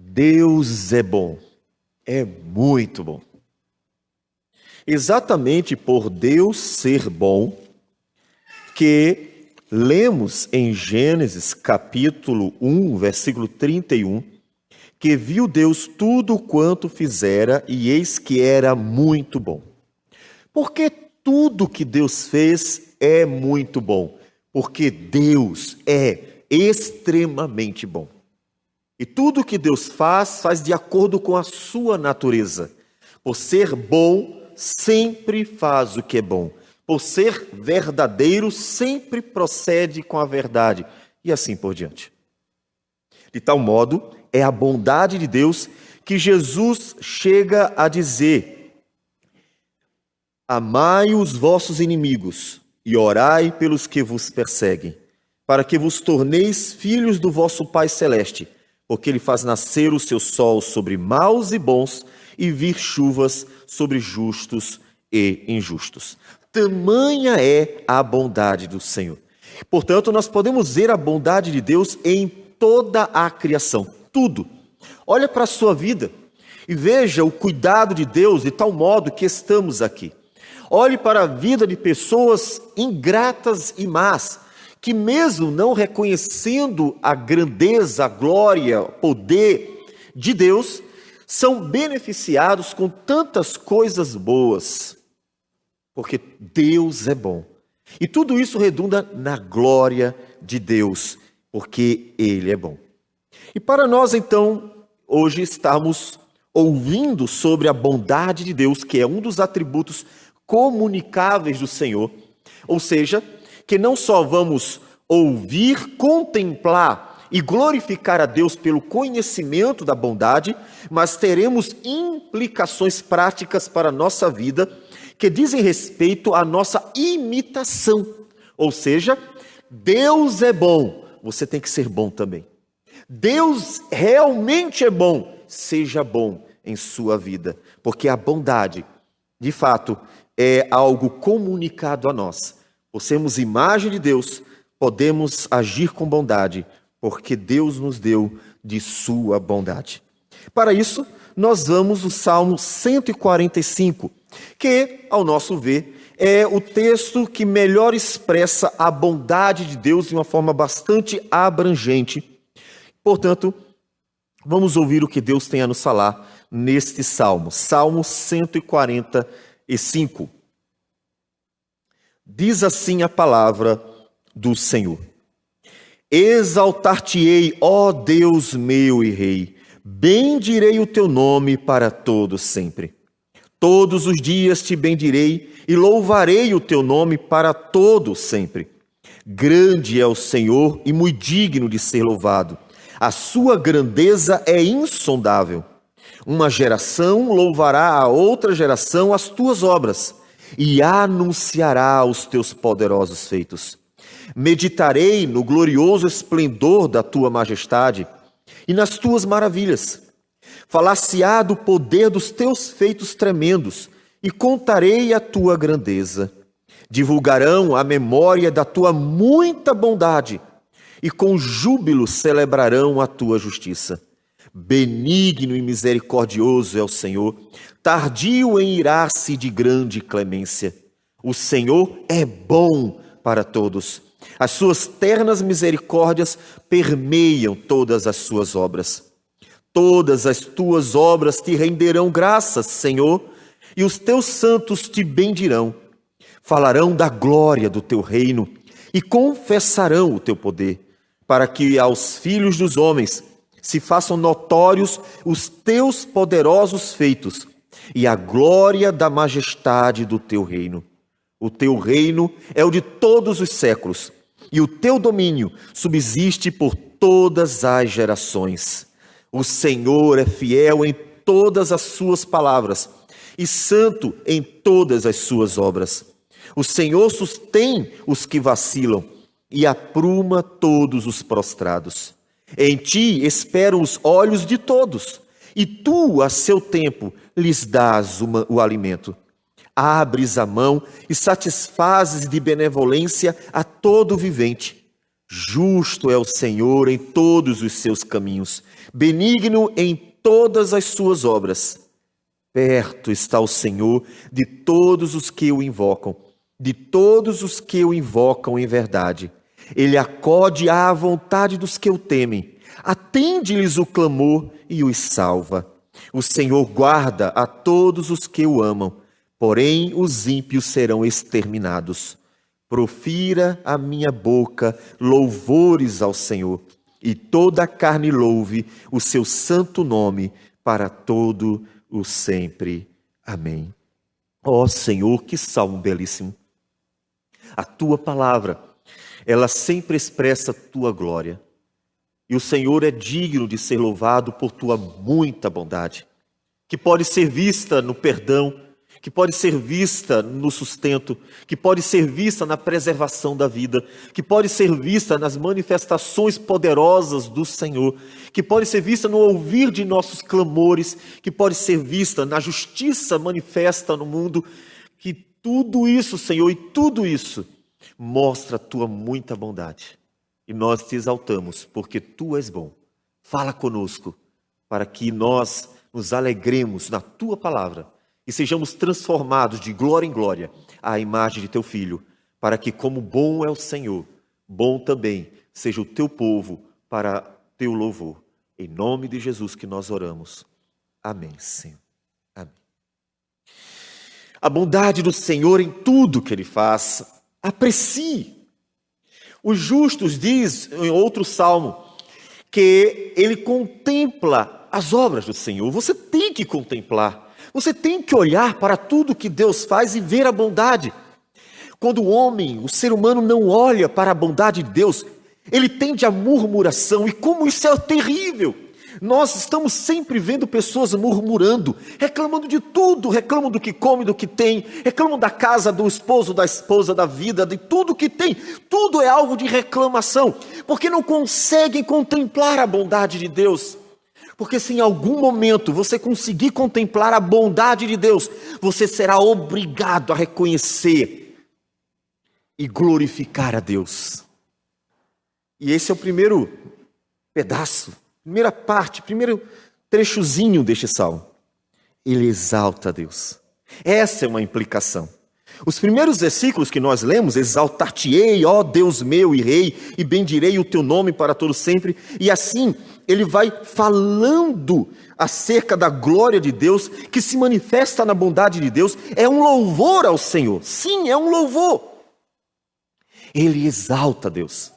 Deus é bom, é muito bom. Exatamente por Deus ser bom, que lemos em Gênesis capítulo 1, versículo 31, que viu Deus tudo quanto fizera, e eis que era muito bom. Porque tudo que Deus fez é muito bom, porque Deus é extremamente bom. E tudo que Deus faz de acordo com a sua natureza. Por ser bom, sempre faz o que é bom. Por ser verdadeiro, sempre procede com a verdade. E assim por diante. De tal modo, é a bondade de Deus que Jesus chega a dizer: amai os vossos inimigos e orai pelos que vos perseguem, para que vos torneis filhos do vosso Pai Celeste, porque Ele faz nascer o seu sol sobre maus e bons e vir chuvas sobre justos e injustos. Tamanha é a bondade do Senhor. Portanto, nós podemos ver a bondade de Deus em toda a criação, tudo. Olha para a sua vida e veja o cuidado de Deus de tal modo que estamos aqui. Olhe para a vida de pessoas ingratas e más, que mesmo não reconhecendo a grandeza, a glória, o poder de Deus, são beneficiados com tantas coisas boas, porque Deus é bom. E tudo isso redunda na glória de Deus, porque Ele é bom. E para nós, então, hoje estamos ouvindo sobre a bondade de Deus, que é um dos atributos comunicáveis do Senhor, ou seja, que não só vamos ouvir, contemplar e glorificar a Deus pelo conhecimento da bondade, mas teremos implicações práticas para a nossa vida que dizem respeito à nossa imitação. Ou seja, Deus é bom, você tem que ser bom também. Deus realmente é bom, seja bom em sua vida, porque a bondade, de fato, é algo comunicado a nós. Por sermos imagem de Deus, podemos agir com bondade, porque Deus nos deu de sua bondade. Para isso, nós vamos ao Salmo 145, que, ao nosso ver, é o texto que melhor expressa a bondade de Deus de uma forma bastante abrangente. Portanto, vamos ouvir o que Deus tem a nos falar neste Salmo. Salmo 145. Diz assim a palavra do Senhor: exaltar-te-ei, ó Deus meu e Rei, bendirei o teu nome para todo sempre. Todos os dias te bendirei e louvarei o teu nome para todo sempre. Grande é o Senhor e muito digno de ser louvado. A sua grandeza é insondável. Uma geração louvará a outra geração as tuas obras e anunciará os teus poderosos feitos. Meditarei no glorioso esplendor da tua majestade e nas tuas maravilhas. Falar-se-á do poder dos teus feitos tremendos e contarei a tua grandeza. Divulgarão a memória da tua muita bondade e com júbilo celebrarão a tua justiça. Benigno e misericordioso é o Senhor, tardio em irar-se de grande clemência. O Senhor é bom para todos. As suas ternas misericórdias permeiam todas as suas obras. Todas as tuas obras te renderão graças, Senhor, e os teus santos te bendirão. Falarão da glória do teu reino e confessarão o teu poder, para que aos filhos dos homens se façam notórios os teus poderosos feitos e a glória da majestade do teu reino. O teu reino é o de todos os séculos, e o teu domínio subsiste por todas as gerações. O Senhor é fiel em todas as suas palavras e santo em todas as suas obras. O Senhor sustém os que vacilam e apruma todos os prostrados. Em ti esperam os olhos de todos, e tu, a seu tempo, lhes dás o alimento. Abres a mão e satisfazes de benevolência a todo vivente. Justo é o Senhor em todos os seus caminhos, benigno em todas as suas obras. Perto está o Senhor de todos os que o invocam, de todos os que o invocam em verdade. Ele acode à vontade dos que o temem, atende-lhes o clamor e os salva. O Senhor guarda a todos os que o amam, porém os ímpios serão exterminados. Profira a minha boca louvores ao Senhor, e toda a carne louve o seu santo nome para todo o sempre. Amém. Ó Senhor, que salmo belíssimo. A tua palavra, ela sempre expressa a tua glória. E o Senhor é digno de ser louvado por tua muita bondade, que pode ser vista no perdão, que pode ser vista no sustento, que pode ser vista na preservação da vida, que pode ser vista nas manifestações poderosas do Senhor, que pode ser vista no ouvir de nossos clamores, que pode ser vista na justiça manifesta no mundo, que tudo isso, Senhor, e tudo isso mostra a tua muita bondade. E nós te exaltamos, porque tu és bom. Fala conosco, para que nós nos alegremos na tua palavra e sejamos transformados de glória em glória à imagem de teu Filho, para que, como bom é o Senhor, bom também seja o teu povo para teu louvor. Em nome de Jesus que nós oramos. Amém, Senhor. Amém. A bondade do Senhor em tudo que Ele faz, aprecie. Os justos diz em outro salmo que ele contempla as obras do Senhor. Você tem que contemplar, você tem que olhar para tudo que Deus faz e ver a bondade. Quando o homem, o ser humano não olha para a bondade de Deus, ele tende à murmuração, e como isso é terrível. Nós estamos sempre vendo pessoas murmurando, reclamando de tudo, reclamam do que come, do que tem, reclamam da casa, do esposo, da esposa, da vida, de tudo que tem. Tudo é alvo de reclamação, porque não conseguem contemplar a bondade de Deus. Porque se em algum momento você conseguir contemplar a bondade de Deus, você será obrigado a reconhecer e glorificar a Deus. E esse é o primeiro pedaço, primeira parte, primeiro trechozinho deste salmo. Ele exalta a Deus. Essa é uma implicação. Os primeiros versículos que nós lemos, exaltar-te-ei, ó Deus meu e Rei, e bendirei o teu nome para todo sempre. E assim, ele vai falando acerca da glória de Deus, que se manifesta na bondade de Deus. É um louvor ao Senhor. Sim, é um louvor. Ele exalta a Deus.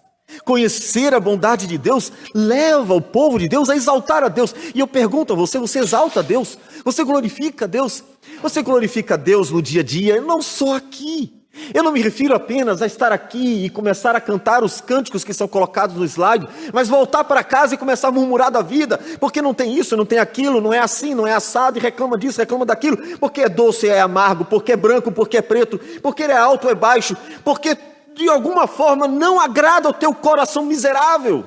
Conhecer a bondade de Deus leva o povo de Deus a exaltar a Deus. E eu pergunto a você, você exalta a Deus? Você glorifica a Deus? Você glorifica a Deus no dia a dia? Não só aqui. Eu não me refiro apenas a estar aqui e começar a cantar os cânticos que são colocados no slide, mas voltar para casa e começar a murmurar da vida, porque não tem isso, não tem aquilo, não é assim, não é assado, e reclama disso, reclama daquilo, porque é doce, é amargo, porque é branco, porque é preto, porque é alto, é baixo, porque de alguma forma não agrada ao teu coração miserável,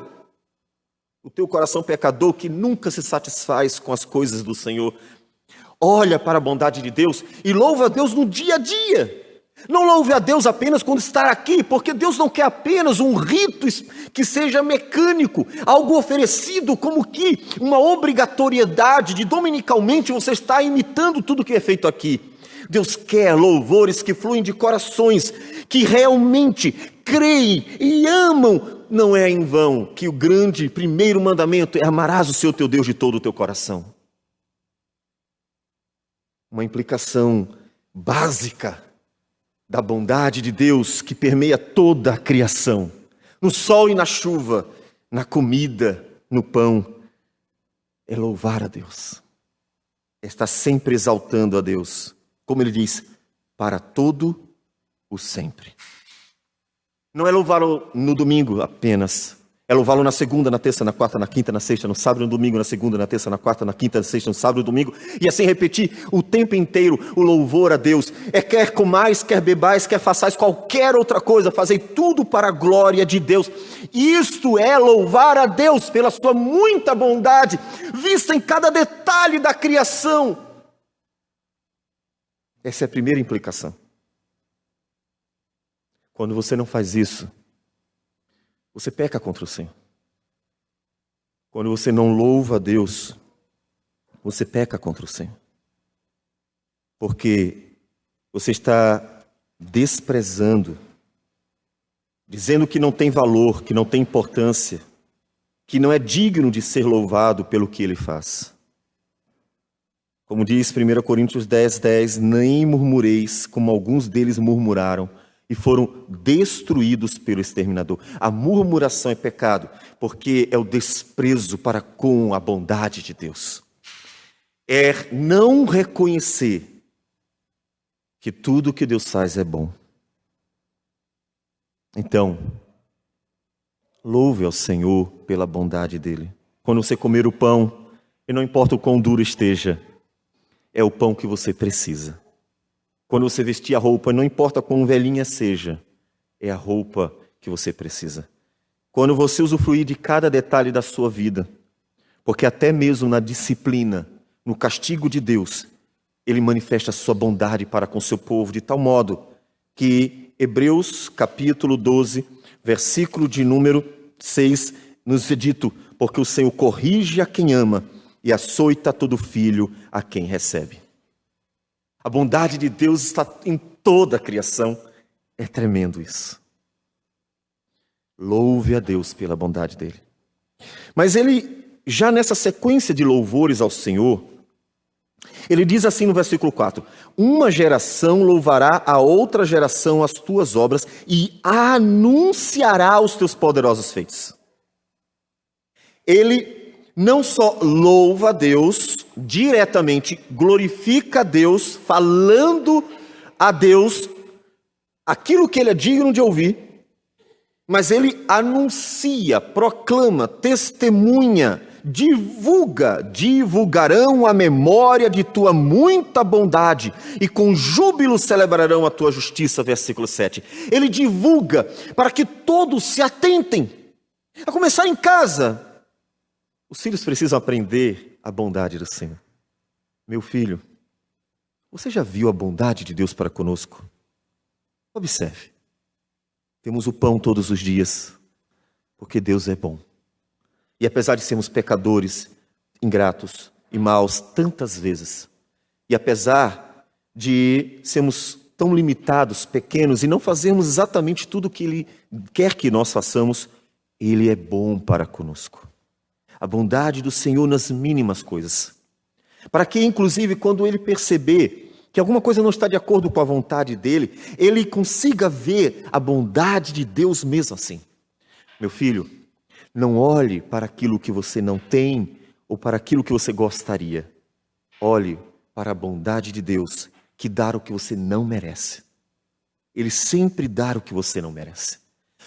o teu coração pecador que nunca se satisfaz com as coisas do Senhor. Olha para a bondade de Deus e louva a Deus no dia a dia. Não louve a Deus apenas quando está aqui, porque Deus não quer apenas um rito que seja mecânico, algo oferecido como que uma obrigatoriedade de dominicalmente você estar imitando tudo que é feito aqui. Deus quer louvores que fluem de corações que realmente creem e amam. Não é em vão que o grande primeiro mandamento é: amarás o Senhor teu Deus de todo o teu coração. Uma implicação básica da bondade de Deus que permeia toda a criação, no sol e na chuva, na comida, no pão, é louvar a Deus, é estar sempre exaltando a Deus. Como ele diz, para todo o sempre. Não é louvá-lo no domingo apenas. É louvá-lo na segunda, na terça, na quarta, na quinta, na sexta, no sábado, no domingo, na segunda, na terça, na quarta, na quinta, na sexta, no sábado, no domingo. E assim repetir o tempo inteiro o louvor a Deus. É quer comais, quer bebais, quer façais qualquer outra coisa, fazei tudo para a glória de Deus. Isto é louvar a Deus pela sua muita bondade, vista em cada detalhe da criação. Essa é a primeira implicação. Quando você não faz isso, você peca contra o Senhor. Quando você não louva a Deus, você peca contra o Senhor. Porque você está desprezando, dizendo que não tem valor, que não tem importância, que não é digno de ser louvado pelo que Ele faz. Como diz 1 Coríntios 10:10, nem murmureis como alguns deles murmuraram e foram destruídos pelo exterminador. A murmuração é pecado, porque é o desprezo para com a bondade de Deus. É não reconhecer que tudo que Deus faz é bom. Então, louve ao Senhor pela bondade dEle. Quando você comer o pão, e não importa o quão duro esteja, é o pão que você precisa. Quando você vestir a roupa, não importa quão velhinha seja, é a roupa que você precisa. Quando você usufruir de cada detalhe da sua vida, porque até mesmo na disciplina, no castigo de Deus, Ele manifesta a sua bondade para com o seu povo, de tal modo que Hebreus capítulo 12, versículo de número 6, nos é dito, porque o Senhor corrige a quem ama e açoita todo filho a quem recebe. A bondade de Deus está em toda a criação. É tremendo isso. Louve a Deus pela bondade dele. Mas ele, já nessa sequência de louvores ao Senhor, ele diz assim no versículo 4: uma geração louvará a outra geração as tuas obras e anunciará os teus poderosos feitos. Ele não só louva a Deus diretamente, glorifica a Deus, falando a Deus aquilo que ele é digno de ouvir, mas ele anuncia, proclama, testemunha, divulgarão a memória de tua muita bondade e com júbilo celebrarão a tua justiça, versículo 7. Ele divulga para que todos se atentem, a começar em casa. Os filhos precisam aprender a bondade do Senhor. Meu filho, você já viu a bondade de Deus para conosco? Observe. Temos o pão todos os dias, porque Deus é bom. E apesar de sermos pecadores, ingratos e maus tantas vezes, e apesar de sermos tão limitados, pequenos, e não fazermos exatamente tudo o que Ele quer que nós façamos, Ele é bom para conosco. A bondade do Senhor nas mínimas coisas. Para que, inclusive, quando Ele perceber que alguma coisa não está de acordo com a vontade dEle, Ele consiga ver a bondade de Deus mesmo assim. Meu filho, não olhe para aquilo que você não tem ou para aquilo que você gostaria. Olhe para a bondade de Deus, que dá o que você não merece. Ele sempre dá o que você não merece.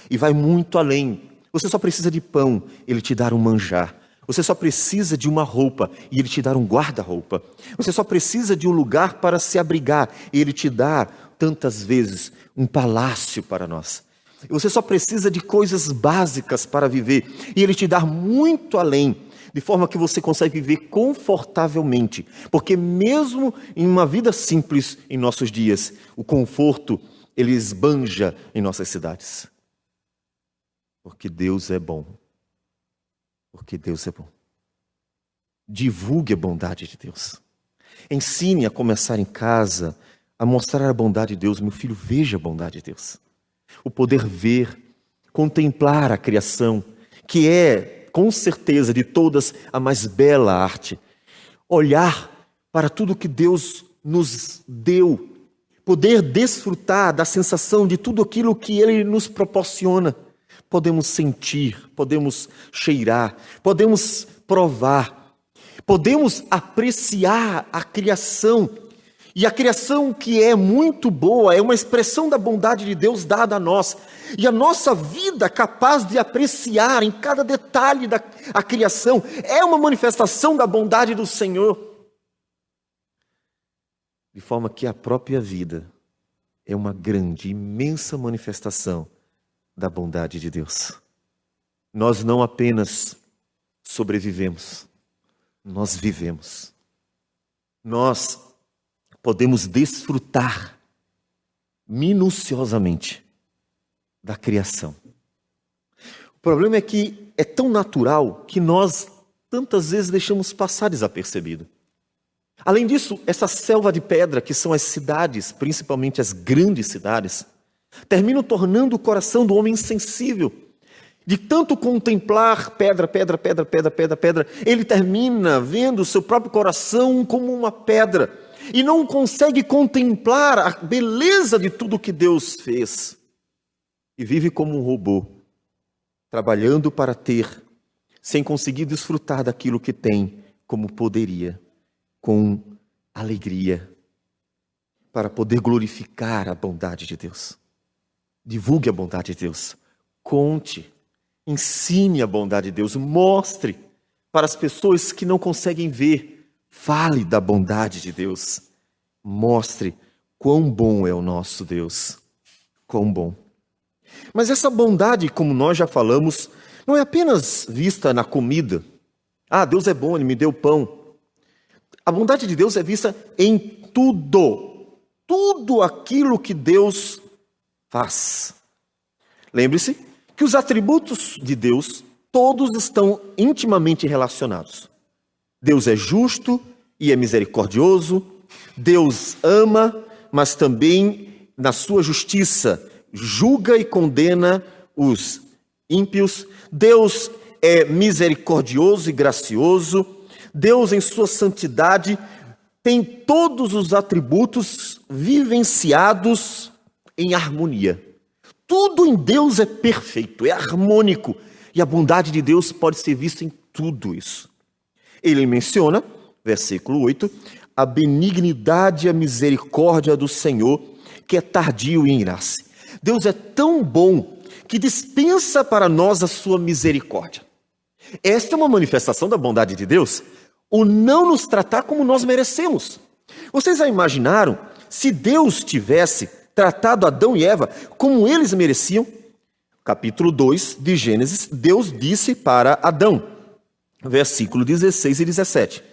E vai muito além. Você só precisa de pão, Ele te dá um manjar. Você só precisa de uma roupa e Ele te dá um guarda-roupa. Você só precisa de um lugar para se abrigar e Ele te dá, tantas vezes, um palácio para nós. Você só precisa de coisas básicas para viver e Ele te dá muito além, de forma que você consegue viver confortavelmente. Porque mesmo em uma vida simples em nossos dias, o conforto, ele esbanja em nossas cidades. Porque Deus é bom. Porque Deus é bom. Divulgue a bondade de Deus. Ensine a começar em casa, a mostrar a bondade de Deus. Meu filho, veja a bondade de Deus. O poder ver, contemplar a criação, que é, com certeza, de todas, a mais bela arte. Olhar para tudo que Deus nos deu. Poder desfrutar da sensação de tudo aquilo que Ele nos proporciona. Podemos sentir, podemos cheirar, podemos provar, podemos apreciar a criação. E a criação que é muito boa, é uma expressão da bondade de Deus dada a nós. E a nossa vida capaz de apreciar em cada detalhe da criação é uma manifestação da bondade do Senhor. De forma que a própria vida é uma grande, imensa manifestação da bondade de Deus. Nós não apenas sobrevivemos, nós vivemos. Nós podemos desfrutar minuciosamente da criação. O problema é que é tão natural que nós tantas vezes deixamos passar desapercebido. Além disso, essa selva de pedra, que são as cidades, principalmente as grandes cidades, terminam tornando o coração do homem insensível. De tanto contemplar pedra, pedra, pedra, pedra, pedra, pedra, ele termina vendo o seu próprio coração como uma pedra e não consegue contemplar a beleza de tudo que Deus fez. E vive como um robô, trabalhando para ter, sem conseguir desfrutar daquilo que tem como poderia, com alegria, para poder glorificar a bondade de Deus. Divulgue a bondade de Deus, conte, ensine a bondade de Deus, mostre para as pessoas que não conseguem ver, fale da bondade de Deus, mostre quão bom é o nosso Deus, quão bom. Mas essa bondade, como nós já falamos, não é apenas vista na comida. Ah, Deus é bom, Ele me deu pão. A bondade de Deus é vista em tudo, tudo aquilo que Deus faz. Lembre-se que os atributos de Deus, todos estão intimamente relacionados. Deus é justo e é misericordioso. Deus ama, mas também, na sua justiça, julga e condena os ímpios. Deus é misericordioso e gracioso. Deus, em sua santidade, tem todos os atributos vivenciados em harmonia. Tudo em Deus é perfeito, é harmônico. E a bondade de Deus pode ser vista em tudo isso. Ele menciona, versículo 8, a benignidade e a misericórdia do Senhor, que é tardio em irar-se. Deus é tão bom que dispensa para nós a sua misericórdia. Esta é uma manifestação da bondade de Deus, o não nos tratar como nós merecemos. Vocês já imaginaram se Deus tivesse tratado Adão e Eva como eles mereciam? Capítulo 2 de Gênesis, Deus disse para Adão, versículo 16 e 17.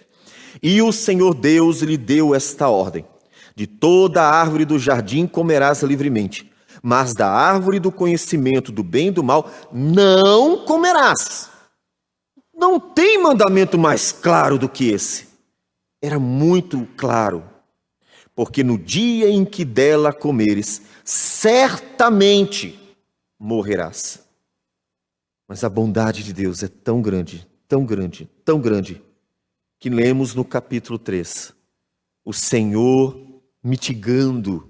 E o Senhor Deus lhe deu esta ordem: de toda a árvore do jardim comerás livremente, mas da árvore do conhecimento do bem e do mal não comerás. Não tem mandamento mais claro do que esse. Era muito claro. Porque no dia em que dela comeres, certamente morrerás. Mas a bondade de Deus é tão grande, tão grande, tão grande, que lemos no capítulo 3, o Senhor mitigando,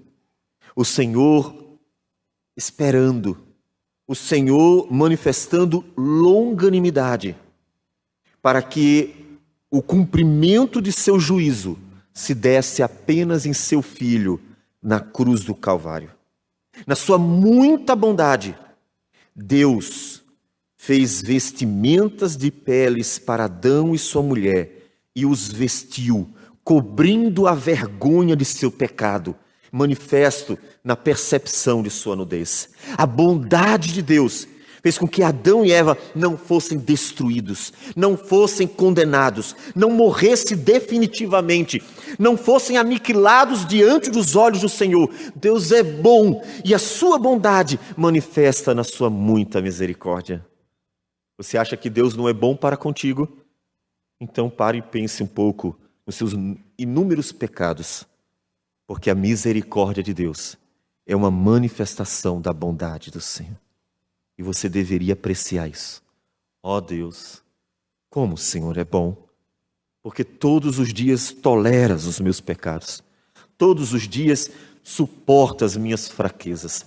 o Senhor esperando, o Senhor manifestando longanimidade, para que o cumprimento de seu juízo se desse apenas em seu Filho na cruz do Calvário. Na sua muita bondade, Deus fez vestimentas de peles para Adão e sua mulher e os vestiu, cobrindo a vergonha de seu pecado, manifesto na percepção de sua nudez. A bondade de Deus fez com que Adão e Eva não fossem destruídos, não fossem condenados, não morressem definitivamente, não fossem aniquilados diante dos olhos do Senhor. Deus é bom e a sua bondade manifesta na sua muita misericórdia. Você acha que Deus não é bom para contigo? Então pare e pense um pouco nos seus inúmeros pecados, porque a misericórdia de Deus é uma manifestação da bondade do Senhor. E você deveria apreciar isso. Ó Deus, como o Senhor é bom, porque todos os dias toleras os meus pecados, todos os dias suporta as minhas fraquezas,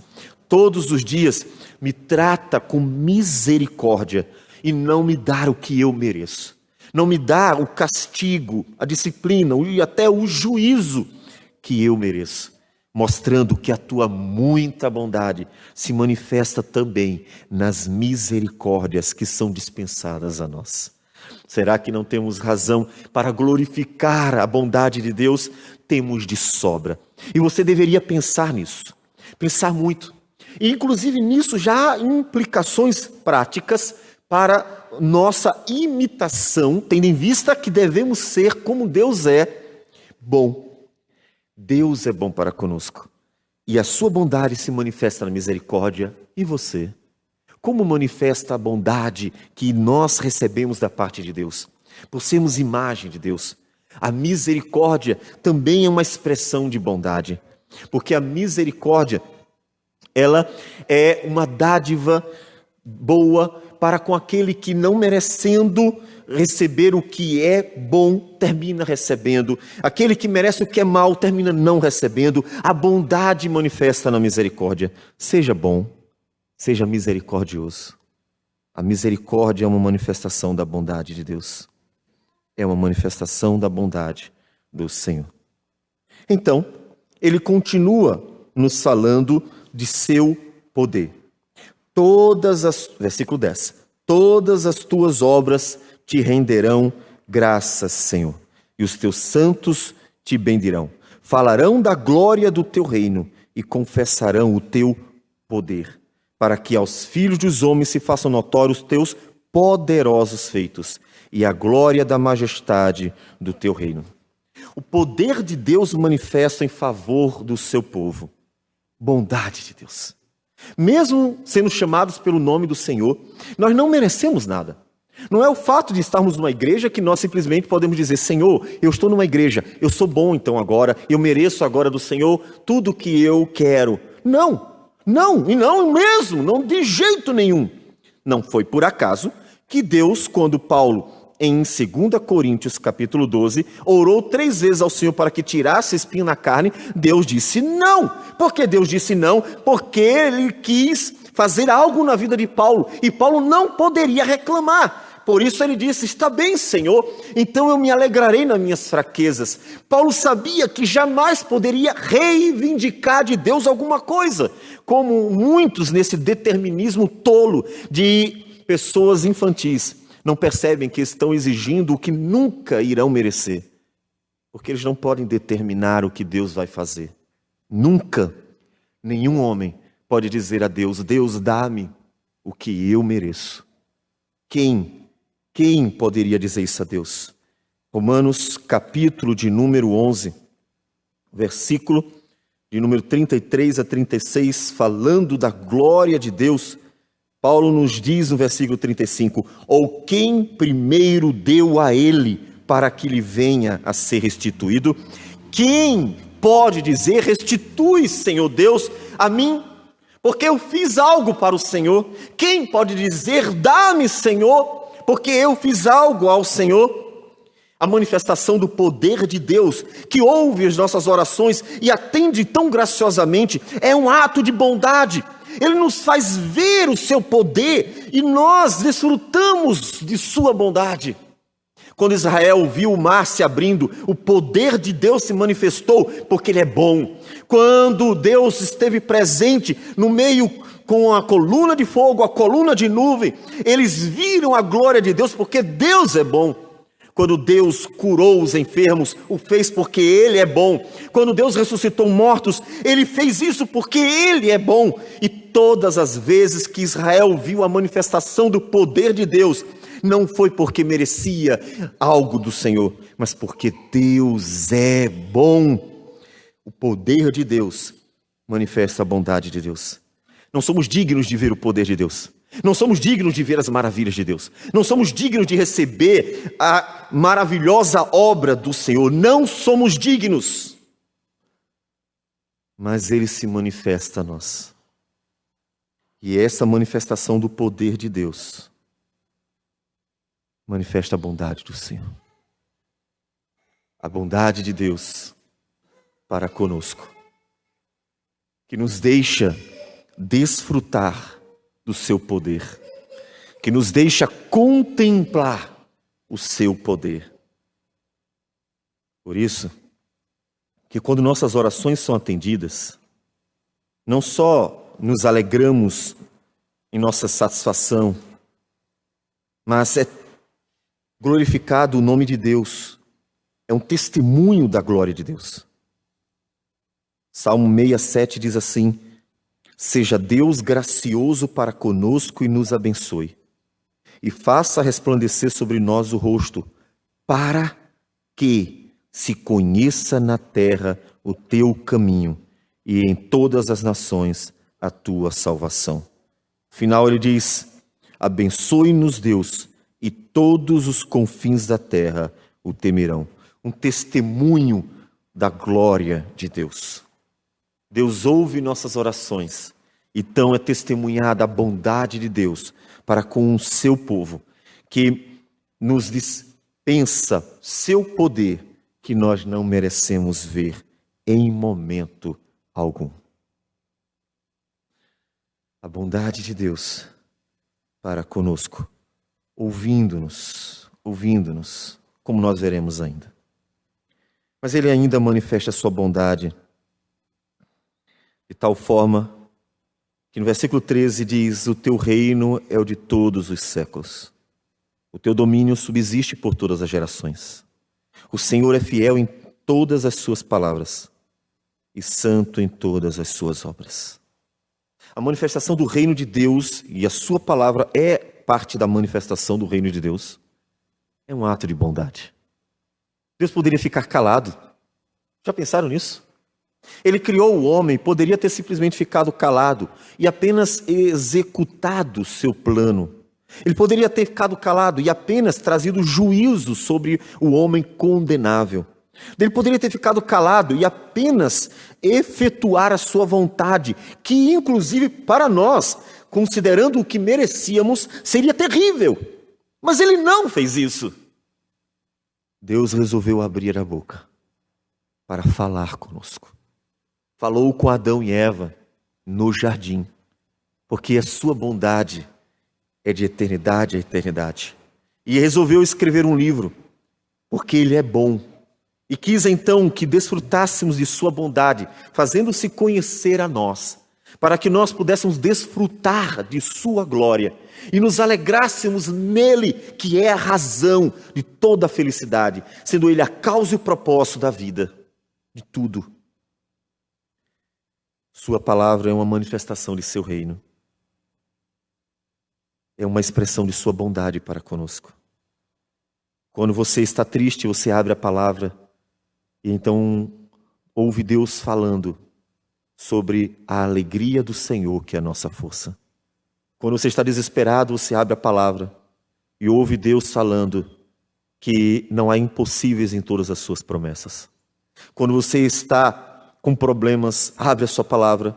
todos os dias me trata com misericórdia e não me dá o que eu mereço, não me dá o castigo, a disciplina e até o juízo que eu mereço, mostrando que a tua muita bondade se manifesta também nas misericórdias que são dispensadas a nós. Será que não temos razão para glorificar a bondade de Deus? Temos de sobra. E você deveria pensar nisso, pensar muito. E inclusive nisso já há implicações práticas para nossa imitação, tendo em vista que devemos ser como Deus é bom. Deus é bom para conosco, e a sua bondade se manifesta na misericórdia. E você? Como manifesta a bondade que nós recebemos da parte de Deus? por sermos imagem de Deus. A misericórdia também é uma expressão de bondade, porque a misericórdia, ela é uma dádiva boa para com aquele que, não merecendo receber o que é bom, termina recebendo. Aquele que merece o que é mal, termina não recebendo. A bondade manifesta na misericórdia. Seja bom, seja misericordioso. A misericórdia é uma manifestação da bondade de Deus. É uma manifestação da bondade do Senhor. Então, ele continua nos falando de seu poder. Versículo 10. Todas as tuas obras te renderão graças, Senhor, e os teus santos te bendirão. Falarão da glória do teu reino e confessarão o teu poder, para que aos filhos dos homens se façam notórios os teus poderosos feitos e a glória da majestade do teu reino. O poder de Deus manifesta em favor do seu povo. Bondade de Deus. Mesmo sendo chamados pelo nome do Senhor, nós não merecemos nada. Não é o fato de estarmos numa igreja que nós simplesmente podemos dizer: Senhor, eu estou numa igreja, eu sou bom então agora, eu mereço agora do Senhor tudo o que eu quero. Não, e não mesmo, não de jeito nenhum. Não foi por acaso que Deus, quando Paulo, em 2 Coríntios capítulo 12, orou 3 vezes ao Senhor para que tirasse a espinha na carne, Deus disse não. Por que Deus disse não? Porque ele quis fazer algo na vida de Paulo, e Paulo não poderia reclamar. Por isso ele disse: está bem, Senhor, então eu me alegrarei nas minhas fraquezas. Paulo sabia que jamais poderia reivindicar de Deus alguma coisa, como muitos nesse determinismo tolo de pessoas infantis não percebem que estão exigindo o que nunca irão merecer, porque eles não podem determinar o que Deus vai fazer. Nunca nenhum homem pode dizer a Deus: Deus, dá-me o que eu mereço. Quem poderia dizer isso a Deus? Romanos capítulo de número 11, versículo de número 33 a 36, falando da glória de Deus, Paulo nos diz no versículo 35, ou quem primeiro deu a ele para que lhe venha a ser restituído? Quem pode dizer: restitui, Senhor Deus, a mim, porque eu fiz algo para o Senhor? Quem pode dizer: dá-me, Senhor, porque eu fiz algo ao Senhor? A manifestação do poder de Deus, que ouve as nossas orações e atende tão graciosamente, é um ato de bondade. Ele nos faz ver o seu poder e nós desfrutamos de sua bondade. Quando Israel viu o mar se abrindo, o poder de Deus se manifestou, porque Ele é bom. Quando Deus esteve presente no meio com a coluna de fogo, a coluna de nuvem, eles viram a glória de Deus, porque Deus é bom. Quando Deus curou os enfermos, o fez porque Ele é bom. Quando Deus ressuscitou mortos, Ele fez isso porque Ele é bom. E todas as vezes que Israel viu a manifestação do poder de Deus, não foi porque merecia algo do Senhor, mas porque Deus é bom. O poder de Deus manifesta a bondade de Deus. Não somos dignos de ver o poder de Deus. Não somos dignos de ver as maravilhas de Deus. Não somos dignos de receber a maravilhosa obra do Senhor. Não somos dignos. Mas Ele se manifesta a nós. E essa manifestação do poder de Deus manifesta a bondade do Senhor. A bondade de Deus para conosco, que nos deixa desfrutar do seu poder, que nos deixa contemplar o seu poder. Por isso, que quando nossas orações são atendidas, não só nos alegramos em nossa satisfação, mas é glorificado o nome de Deus, é um testemunho da glória de Deus. Salmo 67 diz assim: seja Deus gracioso para conosco e nos abençoe, e faça resplandecer sobre nós o rosto, para que se conheça na terra o teu caminho, e em todas as nações a tua salvação. No final ele diz: abençoe-nos Deus, e todos os confins da terra o temerão. Um testemunho da glória de Deus. Deus ouve nossas orações, então é testemunhada a bondade de Deus para com o seu povo, que nos dispensa seu poder que nós não merecemos ver em momento algum. A bondade de Deus para conosco, ouvindo-nos, como nós veremos ainda. Mas Ele ainda manifesta a sua bondade de tal forma que no versículo 13 diz: o teu reino é o de todos os séculos. O teu domínio subsiste por todas as gerações. O Senhor é fiel em todas as suas palavras e santo em todas as suas obras. A manifestação do reino de Deus e a sua palavra é parte da manifestação do reino de Deus. É um ato de bondade. Deus poderia ficar calado. Já pensaram nisso? Ele criou o homem, poderia ter simplesmente ficado calado e apenas executado o seu plano. Ele poderia ter ficado calado e apenas trazido juízo sobre o homem condenável. Ele poderia ter ficado calado e apenas efetuar a sua vontade, que inclusive para nós, considerando o que merecíamos, seria terrível. Mas ele não fez isso. Deus resolveu abrir a boca para falar conosco. Falou com Adão e Eva no jardim, porque a sua bondade é de eternidade a eternidade. E resolveu escrever um livro, porque Ele é bom. E quis então que desfrutássemos de sua bondade, fazendo-se conhecer a nós, para que nós pudéssemos desfrutar de sua glória e nos alegrássemos nele, que é a razão de toda a felicidade, sendo Ele a causa e o propósito da vida, de tudo. Sua palavra é uma manifestação de seu reino. É uma expressão de sua bondade para conosco. Quando você está triste, você abre a palavra e então ouve Deus falando sobre a alegria do Senhor, que é a nossa força. Quando você está desesperado, você abre a palavra e ouve Deus falando que não há impossíveis em todas as suas promessas. Quando você está com problemas, abre a sua palavra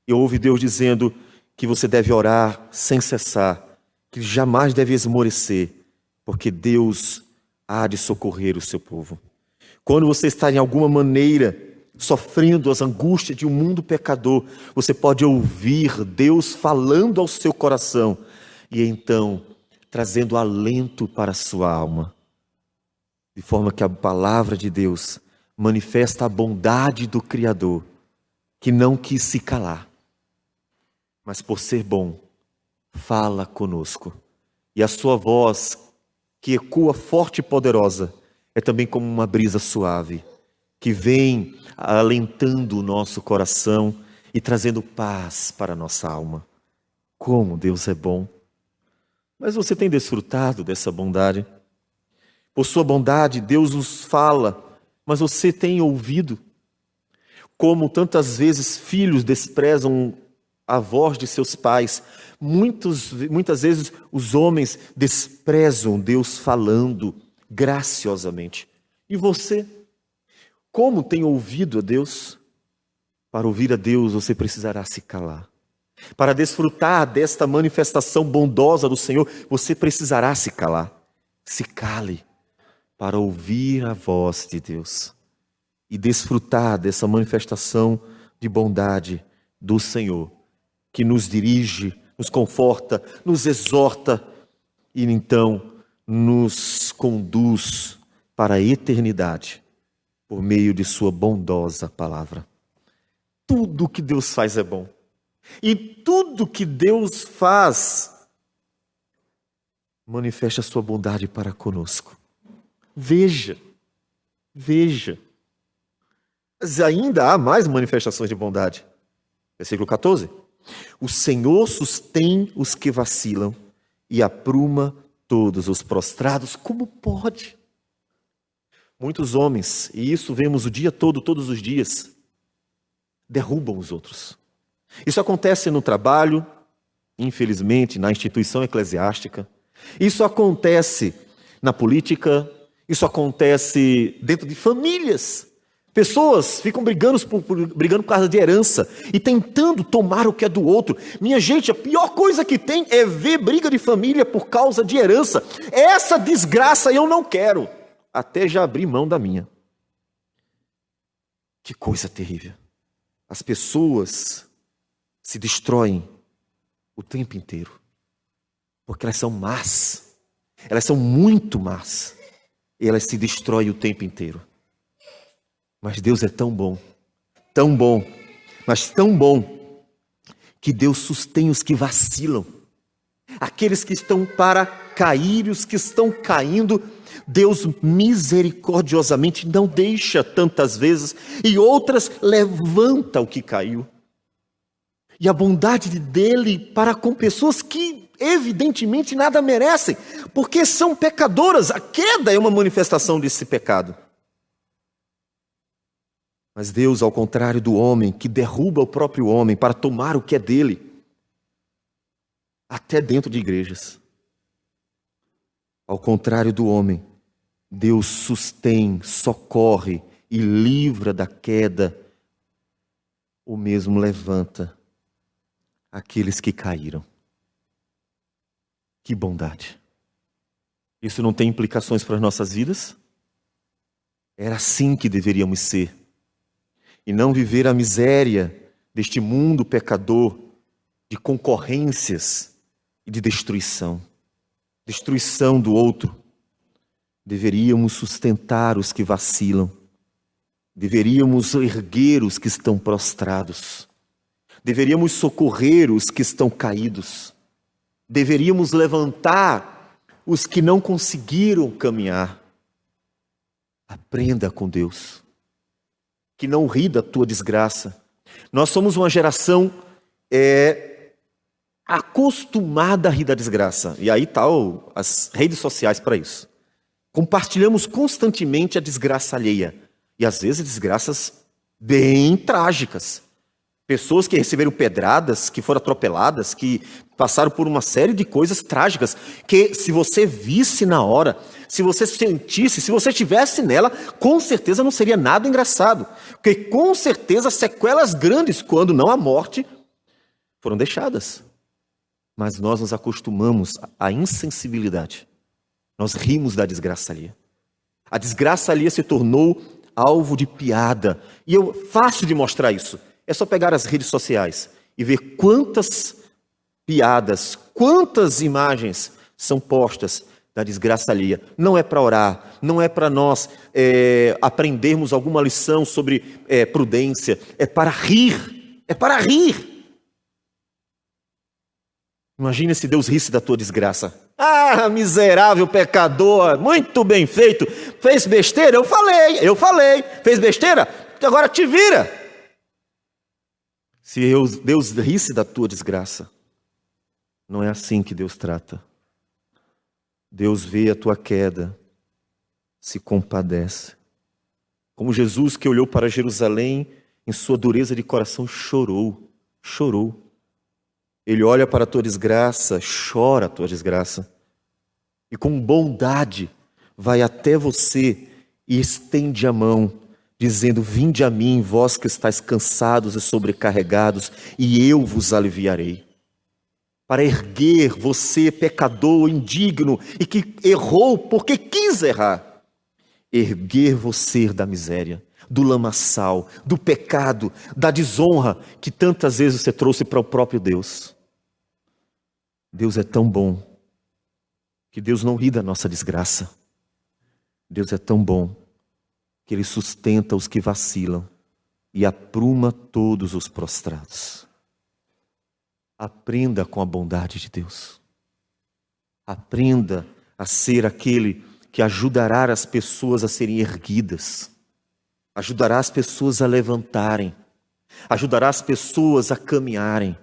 e ouve Deus dizendo que você deve orar sem cessar, que jamais deve esmorecer, porque Deus há de socorrer o seu povo. Quando você está em alguma maneira sofrendo as angústias de um mundo pecador, você pode ouvir Deus falando ao seu coração e então trazendo alento para a sua alma. De forma que a palavra de Deus manifesta a bondade do Criador, que não quis se calar, mas por ser bom, fala conosco. E a sua voz, que ecoa forte e poderosa, é também como uma brisa suave, que vem alentando o nosso coração e trazendo paz para a nossa alma. Como Deus é bom! Mas você tem desfrutado dessa bondade? Por sua bondade, Deus nos fala, mas você tem ouvido? Como tantas vezes filhos desprezam a voz de seus pais, muitas vezes os homens desprezam Deus falando graciosamente. E você? Como tem ouvido a Deus? Para ouvir a Deus, você precisará se calar. Para desfrutar desta manifestação bondosa do Senhor, você precisará se calar. Se cale para ouvir a voz de Deus e desfrutar dessa manifestação de bondade do Senhor, que nos dirige, nos conforta, nos exorta e então nos conduz para a eternidade por meio de sua bondosa palavra. Tudo que Deus faz é bom. E tudo que Deus faz manifesta a sua bondade para conosco. Veja. Mas ainda há mais manifestações de bondade. Versículo 14. O Senhor sustém os que vacilam e apruma todos os prostrados. Como pode? Muitos homens, e isso vemos o dia todo, todos os dias, derrubam os outros. Isso acontece no trabalho, infelizmente, na instituição eclesiástica. Isso acontece na política, isso acontece dentro de famílias. Pessoas ficam brigando por causa de herança e tentando tomar o que é do outro. Minha gente, a pior coisa que tem é ver briga de família por causa de herança. Essa desgraça eu não quero. Até já abri mão da minha. Que coisa terrível. As pessoas se destroem o tempo inteiro. Porque elas são más. Elas são muito más. E elas se destroem o tempo inteiro. Mas Deus é tão bom, mas tão bom, que Deus sustém os que vacilam. Aqueles que estão para cair e os que estão caindo, Deus misericordiosamente não deixa tantas vezes, e outras levanta o que caiu. E a bondade dele para com pessoas que evidentemente nada merecem, porque são pecadoras. A queda é uma manifestação desse pecado. Mas Deus, ao contrário do homem, que derruba o próprio homem para tomar o que é dele, até dentro de igrejas. Ao contrário do homem, Deus sustém, socorre e livra da queda, ou mesmo levanta aqueles que caíram. Que bondade! Isso não tem implicações para as nossas vidas? Era assim que deveríamos ser. E não viver a miséria deste mundo pecador, de concorrências e de destruição. Destruição do outro. Deveríamos sustentar os que vacilam. Deveríamos erguer os que estão prostrados. Deveríamos socorrer os que estão caídos. Deveríamos levantar os que não conseguiram caminhar. Aprenda com Deus, que não ri da tua desgraça. Nós somos uma geração acostumada a rir da desgraça. E aí estão as redes sociais para isso. Compartilhamos constantemente a desgraça alheia. E às vezes desgraças bem trágicas. Pessoas que receberam pedradas, que foram atropeladas, que passaram por uma série de coisas trágicas, que se você visse na hora, se você sentisse, se você estivesse nela, com certeza não seria nada engraçado. Porque com certeza sequelas grandes, quando não a morte, foram deixadas. Mas nós nos acostumamos à insensibilidade. Nós rimos da desgraça alheia. A desgraça alheia se tornou alvo de piada. E é fácil de mostrar isso. É só pegar as redes sociais e ver quantas piadas, quantas imagens são postas da desgraça alheia. Não é para orar, não é para nós aprendermos alguma lição sobre prudência. É para rir, é para rir. Imagina se Deus risse da tua desgraça. Ah, miserável pecador, muito bem feito. Fez besteira? Eu falei. Fez besteira? Agora te vira. Se Deus risse da tua desgraça, não é assim que Deus trata. Deus vê a tua queda, se compadece. Como Jesus, que olhou para Jerusalém, em sua dureza de coração, chorou. Ele olha para a tua desgraça, chora a tua desgraça. E com bondade vai até você e estende a mão, dizendo: vinde a mim, vós que estáis cansados e sobrecarregados, e eu vos aliviarei. Para erguer você, pecador, indigno, e que errou porque quis errar. Erguer você da miséria, do lamaçal, do pecado, da desonra, que tantas vezes você trouxe para o próprio Deus. Deus é tão bom, que Deus não ri da nossa desgraça. Deus é tão bom, que Ele sustenta os que vacilam e apruma todos os prostrados. Aprenda com a bondade de Deus. Aprenda a ser aquele que ajudará as pessoas a serem erguidas, ajudará as pessoas a levantarem, ajudará as pessoas a caminharem.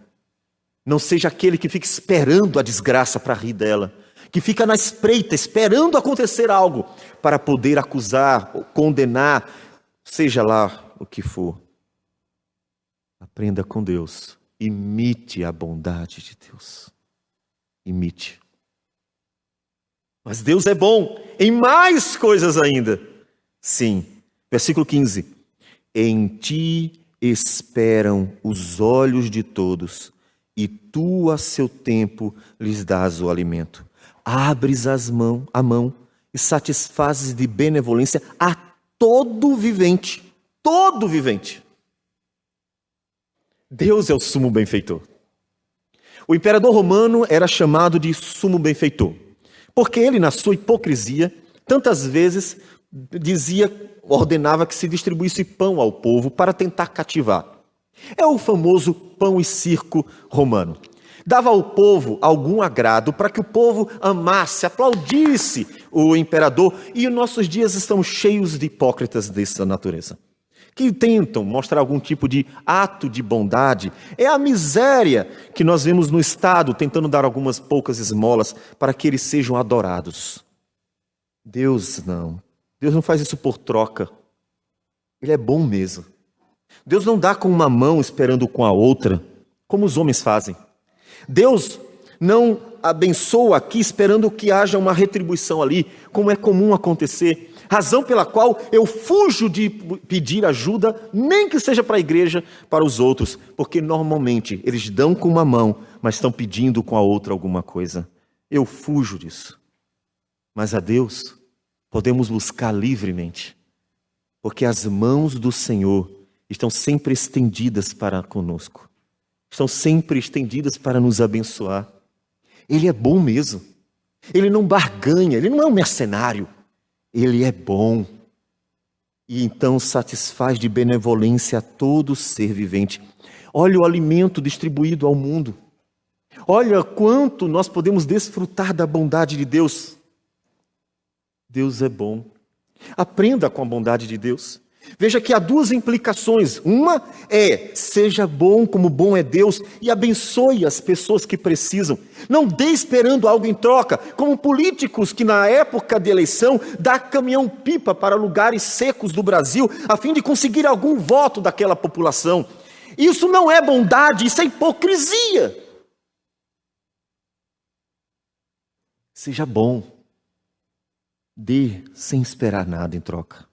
Não seja aquele que fica esperando a desgraça para rir dela, que fica na espreita, esperando acontecer algo para poder acusar ou condenar, seja lá o que for. Aprenda com Deus, imite a bondade de Deus. Imite. Mas Deus é bom em mais coisas ainda. Sim. Versículo 15. Em ti esperam os olhos de todos, e tu a seu tempo lhes dás o alimento. Abres a mão e satisfazes de benevolência a todo vivente. Todo vivente. Deus é o sumo benfeitor. O imperador romano era chamado de sumo benfeitor, porque ele, na sua hipocrisia, tantas vezes ordenava que se distribuísse pão ao povo para tentar cativar. É o famoso pão e circo romano. Dava ao povo algum agrado para que o povo amasse, aplaudisse o imperador, e os nossos dias estão cheios de hipócritas dessa natureza, que tentam mostrar algum tipo de ato de bondade. É a miséria que nós vemos no Estado, tentando dar algumas poucas esmolas para que eles sejam adorados. Deus não. Deus não faz isso por troca. Ele é bom mesmo. Deus não dá com uma mão esperando com a outra, como os homens fazem. Deus não abençoa aqui esperando que haja uma retribuição ali, como é comum acontecer. Razão pela qual eu fujo de pedir ajuda, nem que seja para a igreja, para os outros, porque normalmente eles dão com uma mão, mas estão pedindo com a outra alguma coisa. Eu fujo disso. Mas a Deus podemos buscar livremente, porque as mãos do Senhor estão sempre estendidas para conosco, estão sempre estendidas para nos abençoar. Ele é bom mesmo. Ele não barganha, ele não é um mercenário. Ele é bom. E então satisfaz de benevolência a todo ser vivente. Olha o alimento distribuído ao mundo. Olha quanto nós podemos desfrutar da bondade de Deus. Deus é bom. Aprenda com a bondade de Deus. Veja que há duas implicações. Uma é, seja bom como bom é Deus e abençoe as pessoas que precisam. Não dê esperando algo em troca, como políticos que na época de eleição dá caminhão-pipa para lugares secos do Brasil, a fim de conseguir algum voto daquela população. Isso não é bondade, isso é hipocrisia. Seja bom. Dê sem esperar nada em troca.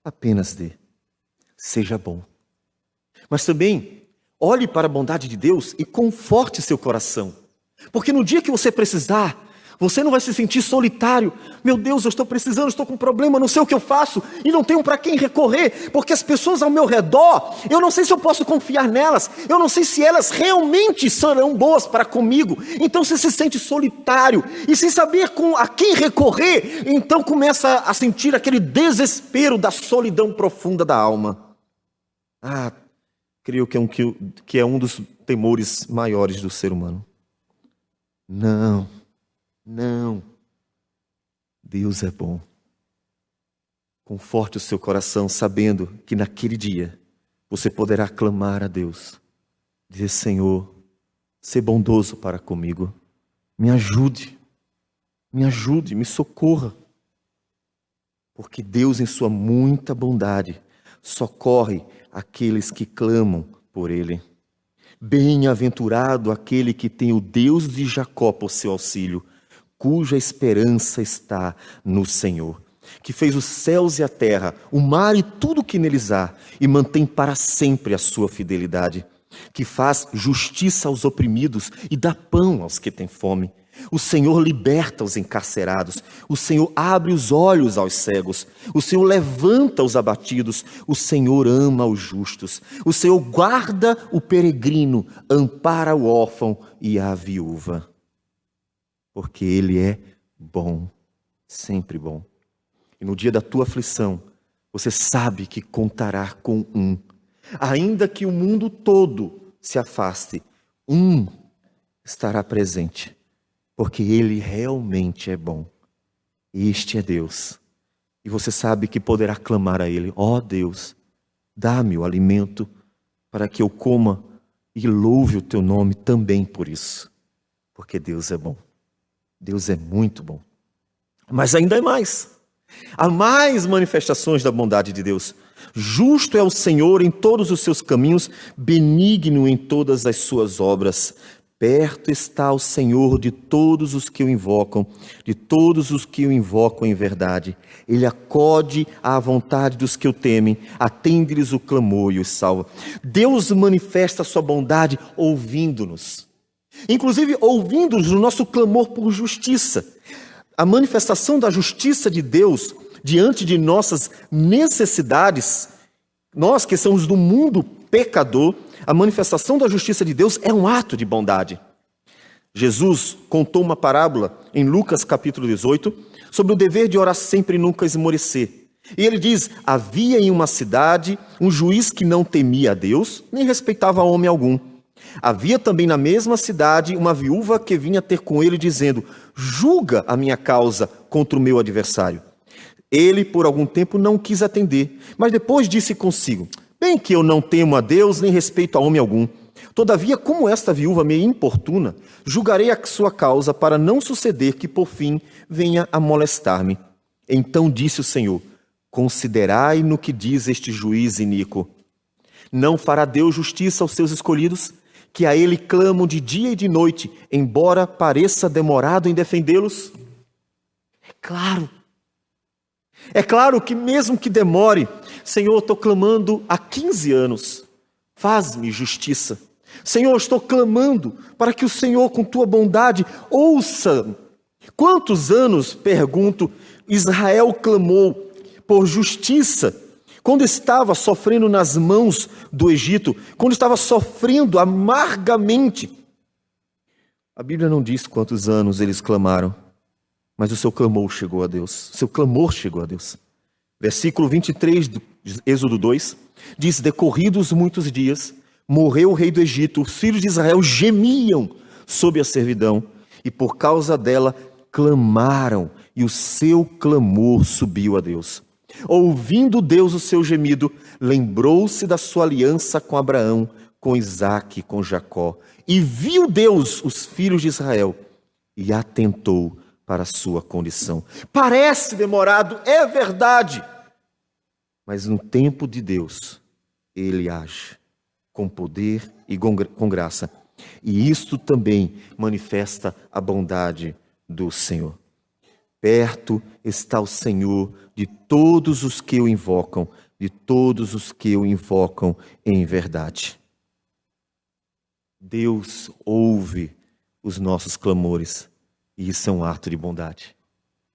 Apenas dê. Seja bom. Mas também, olhe para a bondade de Deus e conforte seu coração. Porque no dia que você precisar, você não vai se sentir solitário. Meu Deus, eu estou precisando, estou com um problema, não sei o que eu faço e não tenho para quem recorrer, porque as pessoas ao meu redor, eu não sei se eu posso confiar nelas, eu não sei se elas realmente serão boas para comigo. Então você se sente solitário e sem saber a quem recorrer, então começa a sentir aquele desespero da solidão profunda da alma. Creio que é um dos temores maiores do ser humano. Não. Deus é bom. Conforte o seu coração sabendo que naquele dia você poderá clamar a Deus. Dizer, Senhor, sê bondoso para comigo. Me ajude, me socorra. Porque Deus, em sua muita bondade, socorre aqueles que clamam por Ele. Bem-aventurado aquele que tem o Deus de Jacó por seu auxílio, cuja esperança está no Senhor, que fez os céus e a terra, o mar e tudo o que neles há, e mantém para sempre a sua fidelidade, que faz justiça aos oprimidos e dá pão aos que têm fome. O Senhor liberta os encarcerados, o Senhor abre os olhos aos cegos, o Senhor levanta os abatidos, o Senhor ama os justos, o Senhor guarda o peregrino, ampara o órfão e a viúva. Porque Ele é bom, sempre bom. E no dia da tua aflição, você sabe que contará com um. Ainda que o mundo todo se afaste, um estará presente. Porque Ele realmente é bom. Este é Deus. E você sabe que poderá clamar a Ele. Ó Deus, dá-me o alimento para que eu coma e louve o Teu nome também por isso. Porque Deus é bom. Deus é muito bom. Mas ainda é mais. Há mais manifestações da bondade de Deus. Justo é o Senhor em todos os seus caminhos, benigno em todas as suas obras. Perto está o Senhor de todos os que o invocam, de todos os que o invocam em verdade. Ele acode à vontade dos que o temem, atende-lhes o clamor e os salva. Deus manifesta a sua bondade ouvindo-nos. Inclusive ouvindo-nos no nosso clamor por justiça. A manifestação da justiça de Deus diante de nossas necessidades, nós que somos do mundo pecador, a manifestação da justiça de Deus é um ato de bondade. Jesus contou uma parábola em Lucas capítulo 18 sobre o dever de orar sempre e nunca esmorecer. E ele diz: havia em uma cidade um juiz que não temia a Deus, nem respeitava homem algum. Havia também na mesma cidade uma viúva que vinha ter com ele dizendo: julga a minha causa contra o meu adversário. Ele por algum tempo não quis atender, mas depois disse consigo: bem que eu não temo a Deus, nem respeito a homem algum. Todavia, como esta viúva me importuna, julgarei a sua causa para não suceder que por fim venha a molestar-me. Então disse o Senhor: considerai no que diz este juiz iníquo. Não fará Deus justiça aos seus escolhidos, que a ele clamam de dia e de noite, embora pareça demorado em defendê-los? É claro que mesmo que demore, Senhor, estou clamando há 15 anos, faz-me justiça. Senhor, estou clamando para que o Senhor, com tua bondade, ouça. Quantos anos, pergunto, Israel clamou por justiça, quando estava sofrendo nas mãos do Egito, quando estava sofrendo amargamente? A Bíblia não diz quantos anos eles clamaram, mas o seu clamor chegou a Deus. O seu clamor chegou a Deus. Versículo 23 do Êxodo 2 diz: decorridos muitos dias, morreu o rei do Egito, os filhos de Israel gemiam sob a servidão, e por causa dela clamaram, e o seu clamor subiu a Deus. Ouvindo Deus o seu gemido, lembrou-se da sua aliança com Abraão, com Isaque e com Jacó, e viu Deus os filhos de Israel, e atentou para a sua condição. Parece demorado, é verdade, mas no tempo de Deus, Ele age com poder e com graça. E isto também manifesta a bondade do Senhor. Perto está o Senhor de todos os que o invocam, de todos os que o invocam em verdade. Deus ouve os nossos clamores, e isso é um ato de bondade.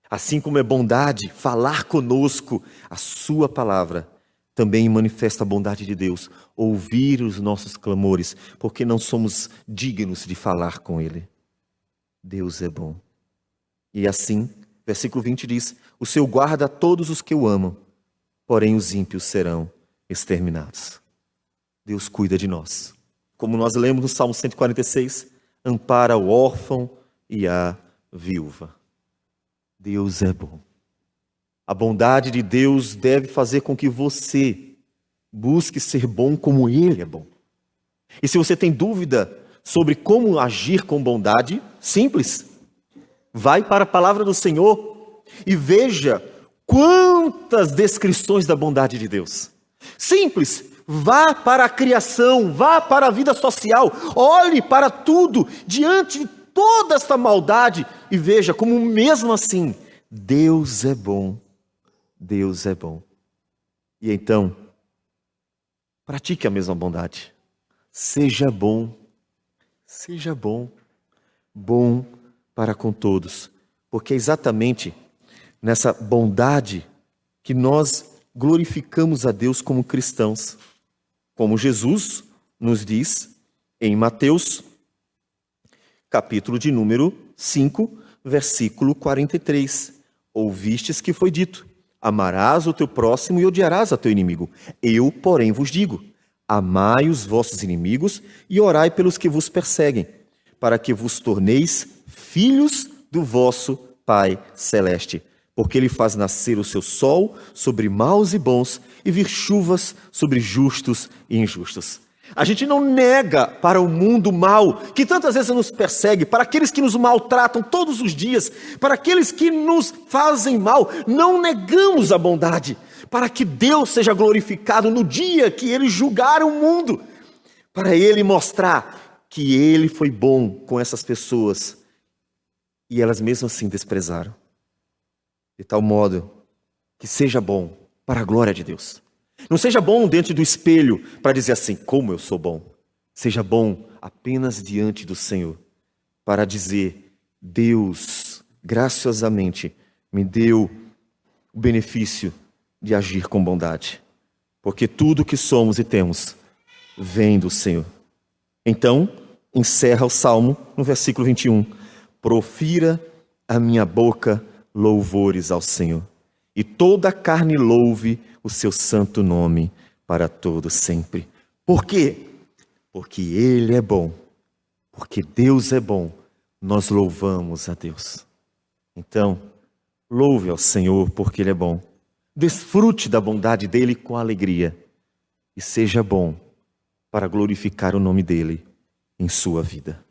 Assim como é bondade falar conosco a sua palavra, também manifesta a bondade de Deus, ouvir os nossos clamores, porque não somos dignos de falar com Ele. Deus é bom. E assim, versículo 20 diz: o Senhor guarda a todos os que o amam, porém os ímpios serão exterminados. Deus cuida de nós. Como nós lemos no Salmo 146, ampara o órfão e a viúva. Deus é bom. A bondade de Deus deve fazer com que você busque ser bom como Ele é bom. E se você tem dúvida sobre como agir com bondade, simples. Vai para a palavra do Senhor e veja quantas descrições da bondade de Deus. Simples. Vá para a criação, vá para a vida social, olhe para tudo diante de toda esta maldade e veja como mesmo assim Deus é bom. Deus é bom. E então, pratique a mesma bondade. Seja bom. Seja bom. Bom para com todos. Porque é exatamente nessa bondade que nós glorificamos a Deus como cristãos. Como Jesus nos diz em Mateus, capítulo de número 5, versículo 43. Ouvistes que foi dito: amarás o teu próximo e odiarás a teu inimigo. Eu, porém, vos digo: amai os vossos inimigos e orai pelos que vos perseguem, para que vos torneis filhos do vosso Pai Celeste. Porque Ele faz nascer o seu sol sobre maus e bons e vir chuvas sobre justos e injustos. A gente não nega para o mundo mal, que tantas vezes nos persegue, para aqueles que nos maltratam todos os dias, para aqueles que nos fazem mal, não negamos a bondade, para que Deus seja glorificado no dia que Ele julgar o mundo, para Ele mostrar que ele foi bom com essas pessoas e elas mesmo assim desprezaram. De tal modo que seja bom para a glória de Deus. Não seja bom diante do espelho para dizer assim, como eu sou bom. Seja bom apenas diante do Senhor para dizer, Deus graciosamente me deu o benefício de agir com bondade. Porque tudo que somos e temos vem do Senhor. Então, encerra o Salmo no versículo 21. Profira a minha boca louvores ao Senhor. E toda a carne louve o seu santo nome para todo sempre. Por quê? Porque Ele é bom. Porque Deus é bom. Nós louvamos a Deus. Então, louve ao Senhor porque Ele é bom. Desfrute da bondade dEle com alegria. E seja bom para glorificar o nome dEle em sua vida.